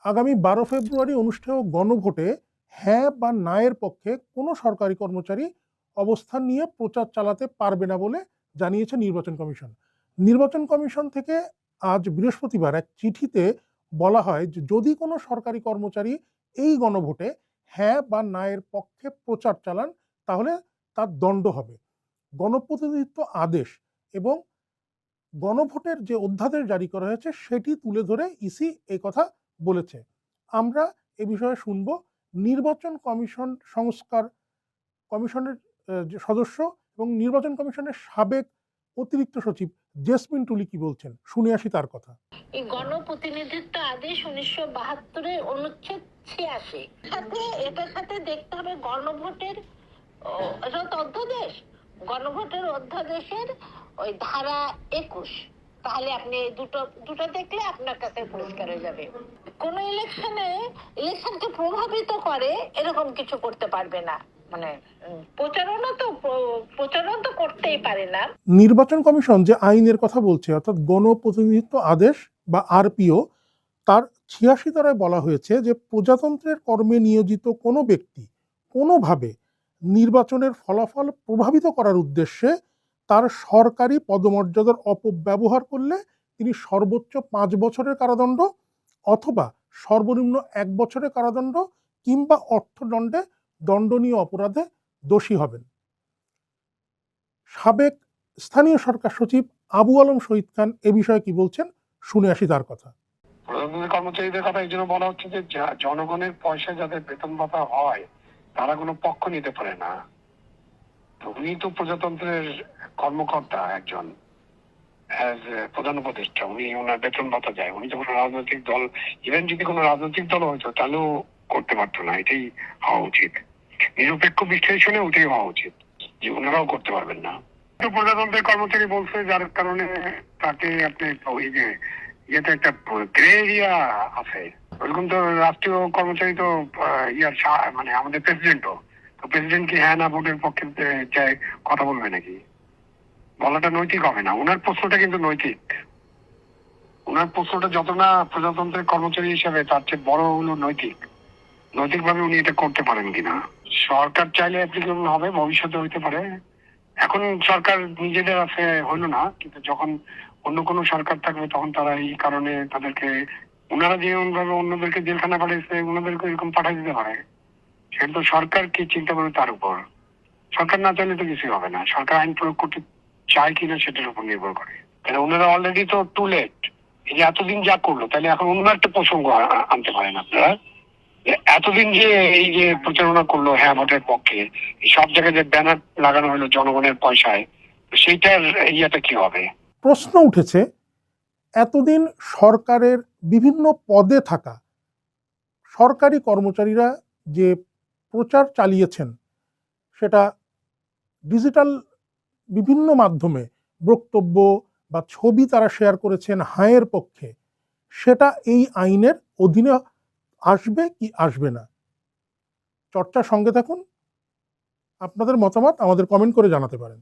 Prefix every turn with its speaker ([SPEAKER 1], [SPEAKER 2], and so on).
[SPEAKER 1] আগামী 12 ফেব্রুয়ারি অনুষ্ঠেয় গণভোটে হ্যাঁ বা না এর পক্ষে কোনো সরকারি কর্মচারী অবস্থান নিয়ে প্রচার চালাতে পারবে না বলে জানিয়েছে নির্বাচন কমিশন। নির্বাচন কমিশন থেকে আজ বৃহস্পতিবার এক চিঠিতে বলা হয় যে যদি কোনো সরকারি কর্মচারী এই গণভোটে হ্যাঁ বা না এর পক্ষে প্রচার চালান তাহলে তার দণ্ড হবে। গণপ্রতিনিধিত্ব আদেশ এবং গণভোটের যে অধ্যাদেশ জারি করা হয়েছে সেটি তুলে ধরে ইসি এই কথা বলেছে। আমরা এ বিষয়ে শুনব নির্বাচন কমিশন সংস্কার কমিশনের যে সদস্য এবং নির্বাচন কমিশনের সাবেক অতিরিক্ত সচিব জেসমিন টুলি কি বলছেন, শুনে আসি তার কথা।
[SPEAKER 2] এই গণপ্রতিনিধিত্ব আদেশ 1972 অনুচ্ছেদ 86 সাথে এটার সাথে দেখতে হবে গণভোটের অধ্যাদেশ, গণভোটের অধ্যাদেশের ওই ধারা 21। তাহলে আপনি দুটো দেখলে আপনার কাছে পরিষ্কার হয়ে যাবে। কোন ইলেকশনকে প্রভাবিত করে এরকম কিছু করতে পারবে না, মানে প্রচারণা তো করতেই পারে না।
[SPEAKER 1] নির্বাচন কমিশন যে আইনের কথা বলছে অর্থাৎ গণপ্রতিনিধিত্ব আদেশ বা আরপিও, তার 86 ধারায় বলা হয়েছে যে প্রজাতন্ত্রের কর্মে নিয়োজিত কোনো ব্যক্তি কোনোভাবে নির্বাচনের ফলাফল প্রভাবিত করার উদ্দেশ্যে তার সরকারি পদমর্যাদার অপব্যবহার করলে তিনি সর্বোচ্চ 5 বছরের কারাদণ্ড অথবা সর্বনিম্ন 1 বছরের কারাদণ্ড কিংবা অর্থদণ্ডে দণ্ডনীয় অপরাধে দোষী হবেন। সাবেক স্থানীয় সরকার সচিব আবু আলম শহীদ খান এ বিষয়ে কি বলছেন, শুনে আসি তার কথা।
[SPEAKER 3] প্রজাতন্ত্রের কর্মচারীদের কথা এই জন্য বলা হচ্ছে যে জনগণের পয়সা যাদের বেতন ভাতা হয় তারা কোনো পক্ষ নিতে পারে না। উনি তো প্রজাতন্ত্রের কর্মকর্তা একজন, প্রধান উপদেষ্টা, উনি ওনার বেতন ভাতা যায়, উনি তো কোনো রাজনৈতিক দল, ইভেন যদি কোনো রাজনৈতিক দল হয়তো তাহলেও করতে পারতো না। এটাই হওয়া উচিত, নিরপেক্ষ বিশ্লেষণে ওটাই হওয়া উচিত যে ওনারাও করতে পারবেন না। তো প্রজাতন্ত্রের কর্মচারী বলছে যার কারণে তাকে আপনি ওই যে ইয়েতে একটা গ্রে এরিয়া আছে, ওরকম তো রাষ্ট্রীয় কর্মচারী তো মানে আমাদের প্রেসিডেন্টও তো, প্রেসিডেন্ট কি হ্যাঁ না ভোটের পক্ষে চাই কথা বলবে নাকি? বলাটা নৈতিক হবে না। ওনার প্রশ্নটা কিন্তু নৈতিক, ওনার প্রশ্নটা যত না প্রজাতন্ত্রের কর্মচারী হিসেবে তার চেয়ে বড় হলো নৈতিক, নৈতিকভাবে উনি এটা করতে পারেন কিনা। সরকার চাইলে অ্যাপ্লিকেবল হবে, ভবিষ্যতে হইতে পারে। এখন সরকার নিজেদের আছে হইলো না, কিন্তু যখন অন্য কোনো সরকার থাকবে তখন তারা এই কারণে তাদেরকে, ওনারা যেমন ভাবে অন্যদেরকে জেলখানা পাঠিয়েছে ওনাদেরকে এরকম পাঠিয়ে দিতে পারে। সেটা তো সরকার কি চিন্তা করবে তার উপর। সরকার না চাইলে তো কিছুই হবে না। সরকার আইন প্রয়োগ করতে চায় কিনা সেটার উপর নির্ভর করে। কারণ ওনারা অলরেডি তো টু লেট, এই যে এতদিন যা করলো, তাহলে এখন অন্য একটা প্রসঙ্গ আনতে পারেন আপনারা। এতদিন যে এই যে প্রচারণা করলো হ্যাঁ ভোটের পক্ষে, সব জায়গায় যে ব্যানার লাগানো হলো জনগণের পয়সায়, সেইটার ইয়েটা কি হবে?
[SPEAKER 1] প্রশ্ন উঠেছে, এতদিন সরকারের বিভিন্ন পদে থাকা সরকারি কর্মচারীরা যে প্রচার চালিয়েছেন, সেটা ডিজিটাল বিভিন্ন মাধ্যমে বক্তব্য বা ছবি তারা শেয়ার করেছেন হায়ের পক্ষে, সেটা এই আইনের অধীনে আসবে কি আসবে না? চর্চার সঙ্গে থাকুন, আপনাদের মতামত আমাদের কমেন্ট করে জানাতে পারেন।